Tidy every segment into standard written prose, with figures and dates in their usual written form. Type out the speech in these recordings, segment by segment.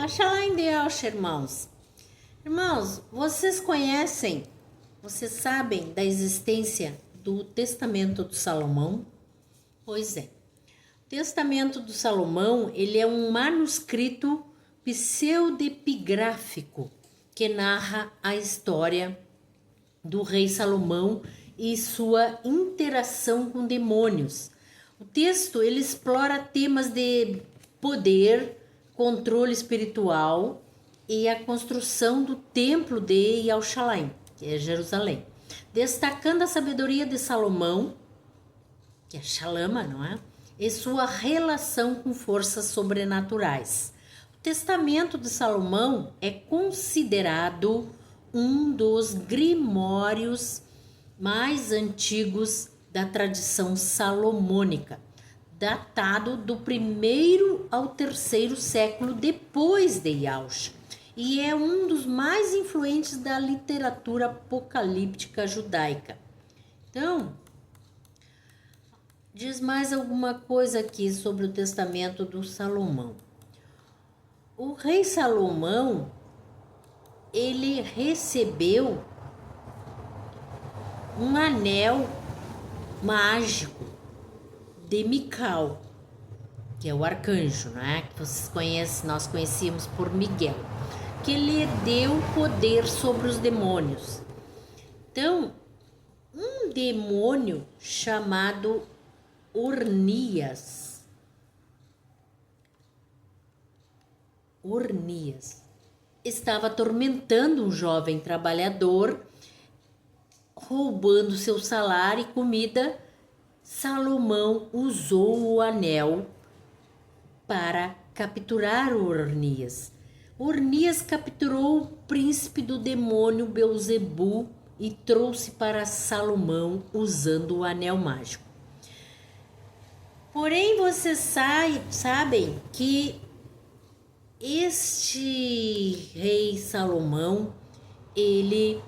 Shalom Deus, irmãos. Irmãos, vocês sabem da existência do Testamento de Salomão? Pois é. O Testamento de Salomão, ele é um manuscrito pseudepigráfico que narra a história do rei Salomão e sua interação com demônios. O texto, ele explora temas de poder, controle espiritual e a construção do templo de Yerushalayim, que é Jerusalém, destacando a sabedoria de Salomão, que é Shalama, não é? E sua relação com forças sobrenaturais. O Testamento de Salomão é considerado um dos grimórios mais antigos da tradição salomônica, datado do 1º ao 3º século depois de Yaush, e é um dos mais influentes da literatura apocalíptica judaica. Então, diz mais alguma coisa aqui sobre o testamento do Salomão. O rei Salomão, ele recebeu um anel mágico de Mical, que é o arcanjo, né? Que vocês conhecem, nós conhecíamos por Miguel, que lhe deu poder sobre os demônios. Então, um demônio chamado Ornias estava atormentando um jovem trabalhador, roubando seu salário e comida. Salomão usou o anel para capturar o Ornias. Ornias capturou o príncipe do demônio Belzebu e trouxe para Salomão usando o anel mágico. Porém, vocês sabem que este rei Salomão, ele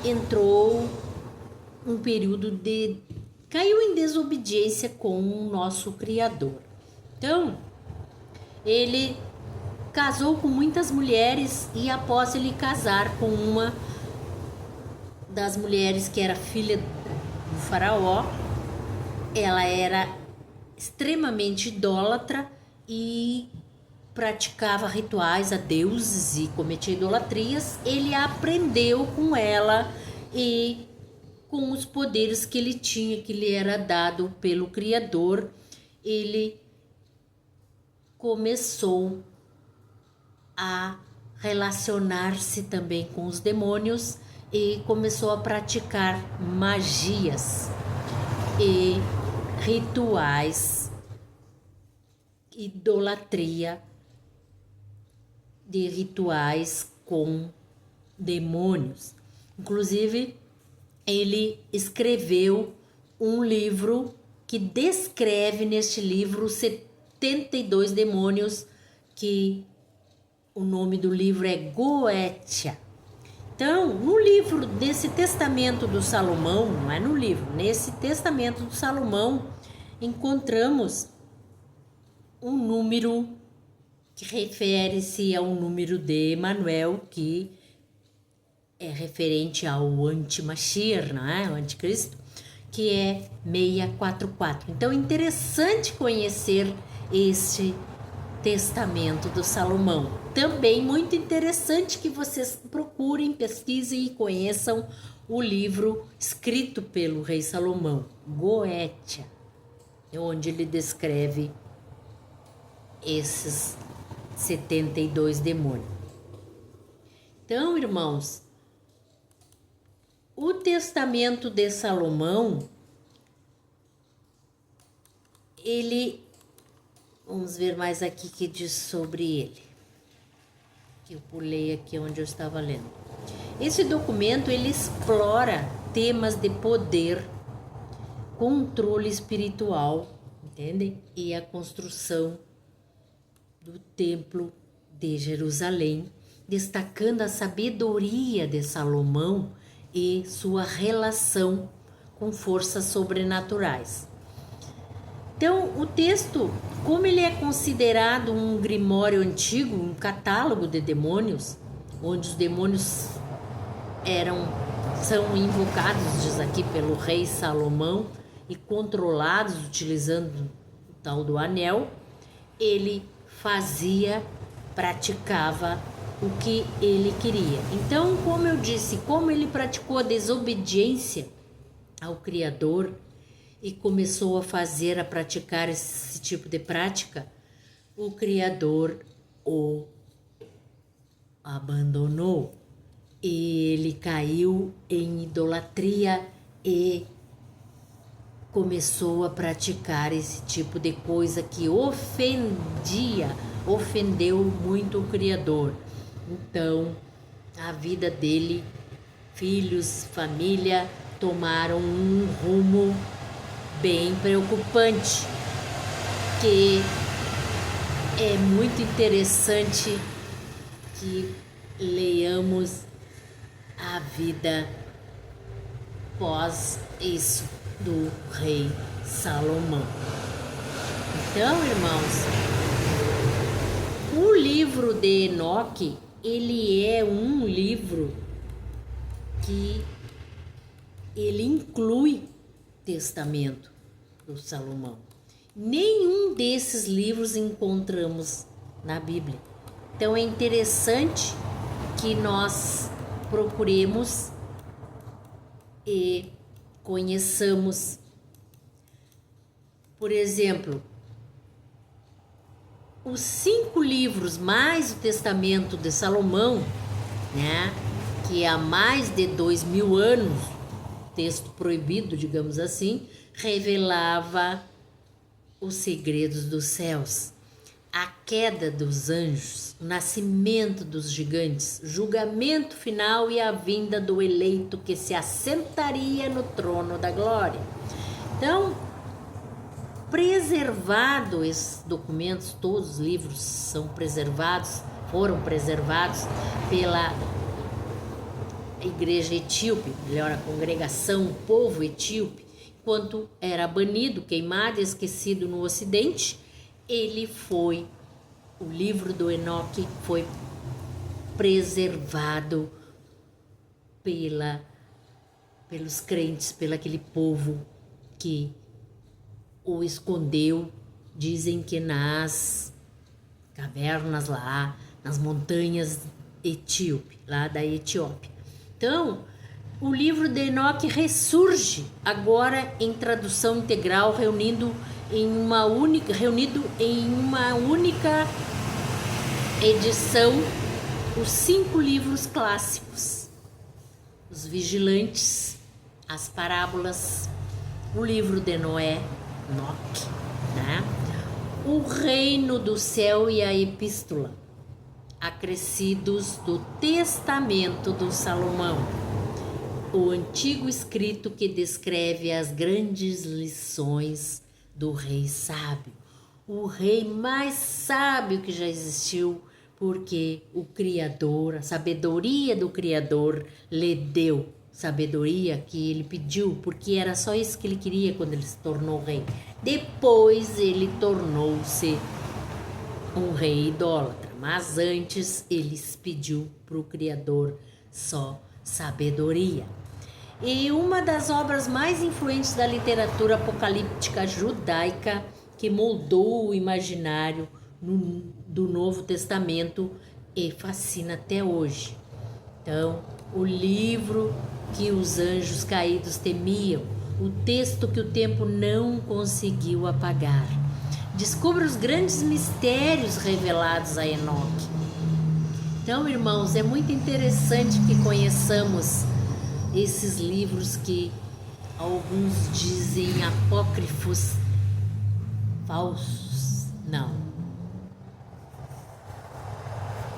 entrou um período de... caiu em desobediência com o nosso Criador. Então, ele casou com muitas mulheres e após ele casar com uma das mulheres que era filha do faraó, ela era extremamente idólatra e praticava rituais a deuses e cometia idolatrias. Ele aprendeu com ela e com os poderes que ele tinha, que lhe era dado pelo Criador, ele começou a relacionar-se também com os demônios e começou a praticar magias e rituais, idolatria de rituais com demônios. Inclusive, ele escreveu um livro que descreve neste livro 72 demônios, que o nome do livro é Goetia. Então, no livro desse testamento do Salomão, não é no livro, nesse testamento do Salomão, encontramos um número que refere-se ao número de Emanuel, que é referente ao anti-Mashiach, não é? O anticristo, que é 644. Então, é interessante conhecer este testamento do Salomão. Também muito interessante que vocês procurem, pesquisem e conheçam o livro escrito pelo rei Salomão, Goetia, onde ele descreve esses 72 demônios. Então, irmãos, o testamento de Salomão, ele... Vamos ver mais aqui que diz sobre ele. Que eu pulei aqui onde eu estava lendo. Esse documento, ele explora temas de poder, controle espiritual, entendem? E a construção do templo de Jerusalém, destacando a sabedoria de Salomão e sua relação com forças sobrenaturais. Então, o texto, como ele é considerado um grimório antigo, um catálogo de demônios, onde os demônios são invocados, diz aqui, pelo rei Salomão e controlados utilizando o tal do anel, ele praticava o que ele queria. Então, como eu disse, como ele praticou a desobediência ao Criador e começou a praticar esse tipo de prática, o Criador o abandonou. Ele caiu em idolatria e começou a praticar esse tipo de coisa que ofendeu muito o Criador. Então, a vida dele, filhos, família, tomaram um rumo bem preocupante, que é muito interessante que leiamos a vida pós isso do rei Salomão. Então, irmãos, o livro de Enoque, ele é um livro que ele inclui testamento do Salomão. Nenhum desses livros encontramos na Bíblia. Então é interessante que nós procuremos e conheçamos. Por exemplo, os 5 livros mais o testamento de Salomão, né, que há mais de 2000 anos, texto proibido, digamos assim, revelava os segredos dos céus, a queda dos anjos, o nascimento dos gigantes, julgamento final e a vinda do eleito que se assentaria no trono da glória. Então, preservado esses documentos, todos os livros foram preservados pela igreja etíope, melhor, a congregação, o povo etíope, enquanto era banido, queimado e esquecido no ocidente, o livro do Enoque foi preservado pelos crentes, pelo aquele povo que o escondeu, dizem que nas cavernas lá, nas montanhas etíope, lá da Etiópia. Então, o livro de Enoque ressurge agora em tradução integral, reunido em uma única edição os 5 livros clássicos: os Vigilantes, as Parábolas, o livro de Noé, Enoque, né? O Reino do Céu e a Epístola, acrescidos do Testamento do Salomão, o antigo escrito que descreve as grandes lições do rei sábio, o rei mais sábio que já existiu, porque o Criador, a sabedoria do Criador lhe deu sabedoria que ele pediu, porque era só isso que ele queria quando ele se tornou rei. Depois ele tornou-se um rei idólatra, mas antes ele pediu para o Criador só sabedoria. E uma das obras mais influentes da literatura apocalíptica judaica, que moldou o imaginário do Novo Testamento e fascina até hoje. Então, o livro que os anjos caídos temiam, o texto que o tempo não conseguiu apagar. Descubra os grandes mistérios revelados a Enoque. Então, irmãos, é muito interessante que conheçamos esses livros que alguns dizem apócrifos, falsos. Não.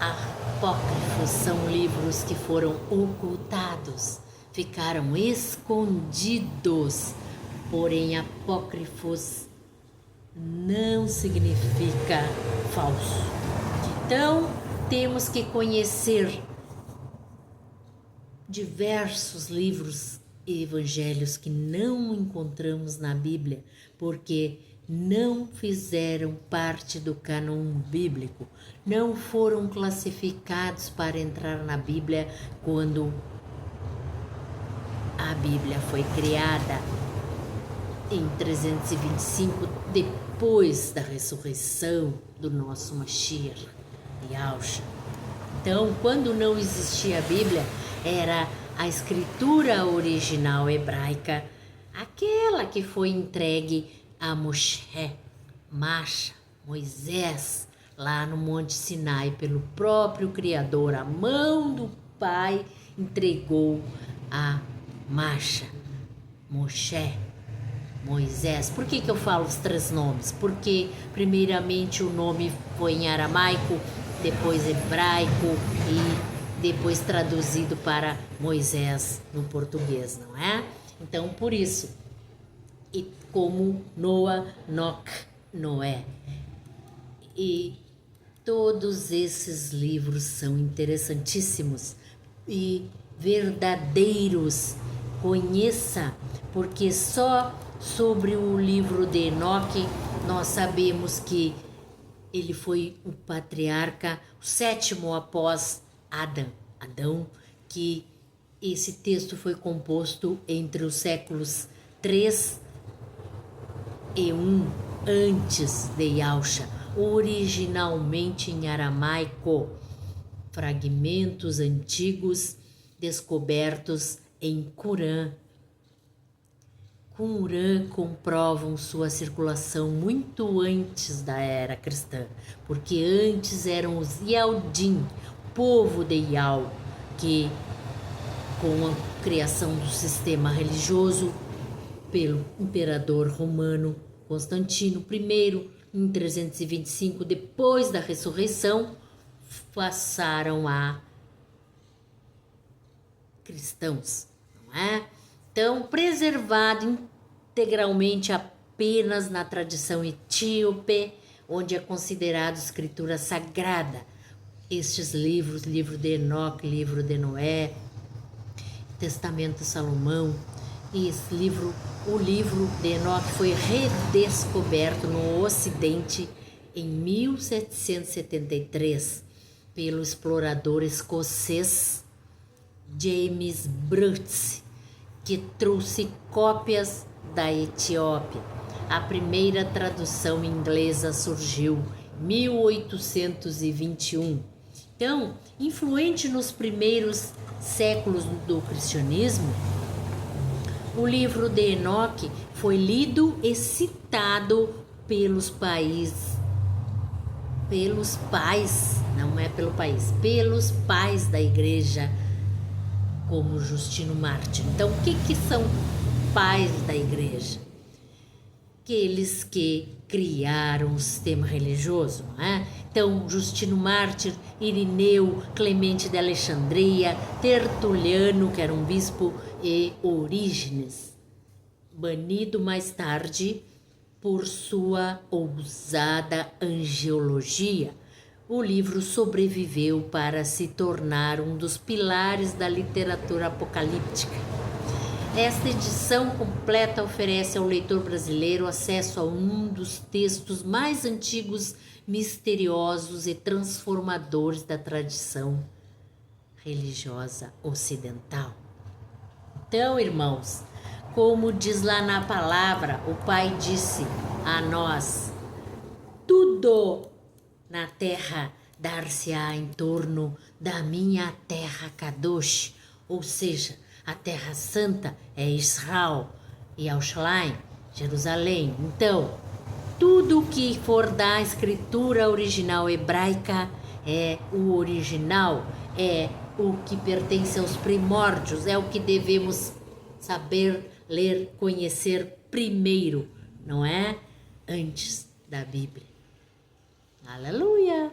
Apócrifos são livros que foram ocultados, ficaram escondidos. Porém, apócrifos não significa falso. Então, temos que conhecer diversos livros e evangelhos que não encontramos na Bíblia, porque não fizeram parte do cânon bíblico, não foram classificados para entrar na Bíblia quando a Bíblia foi criada em 325, depois da ressurreição do nosso Mashiach, Yahushua. Então, quando não existia a Bíblia, era a escritura original hebraica, aquela que foi entregue a Moisés, lá no Monte Sinai, pelo próprio Criador. A mão do Pai entregou a Moisés. Por que eu falo os três nomes? Porque primeiramente o nome foi em aramaico, depois hebraico e depois traduzido para Moisés no português, não é? Então, por isso, e como Noé. E todos esses livros são interessantíssimos e verdadeiros. Conheça, porque só sobre o livro de Enoque nós sabemos que ele foi o patriarca, o sétimo após Adão, que esse texto foi composto entre os séculos 3 e 1 antes de Yahushua, originalmente em aramaico, fragmentos antigos descobertos em Qumran comprovam sua circulação muito antes da era cristã, porque antes eram os Yaldim, povo de Yal, que com a criação do sistema religioso pelo imperador romano Constantino I, em 325, depois da ressurreição, passaram a cristãos, não é? Então, preservado integralmente apenas na tradição etíope, onde é considerado escritura sagrada. Estes livros, livro de Enoque, livro de Noé, Testamento de Salomão, e o livro de Enoque foi redescoberto no Ocidente em 1773 pelo explorador escocês James Bruce, que trouxe cópias da Etiópia. A primeira tradução inglesa surgiu em 1821. Então, influente nos primeiros séculos do cristianismo, o livro de Enoque foi lido e citado pelos pais, pelos pais da igreja, como Justino Mártir. Então, o que são pais da igreja? Aqueles que criaram o sistema religioso, não é? Então, Justino Mártir, Irineu, Clemente de Alexandria, Tertuliano, que era um bispo, e Orígenes, banido mais tarde por sua ousada angeologia. O livro sobreviveu para se tornar um dos pilares da literatura apocalíptica. Esta edição completa oferece ao leitor brasileiro acesso a um dos textos mais antigos, misteriosos e transformadores da tradição religiosa ocidental. Então, irmãos, como diz lá na palavra, o Pai disse a nós: tudo na terra dar-se-á em torno da minha terra Kadosh, ou seja, a terra santa é Israel e Yerushalayim, Jerusalém. Então, tudo que for da escritura original hebraica é o original, é o que pertence aos primórdios, é o que devemos saber, ler, conhecer primeiro, não é? Antes da Bíblia. Aleluia!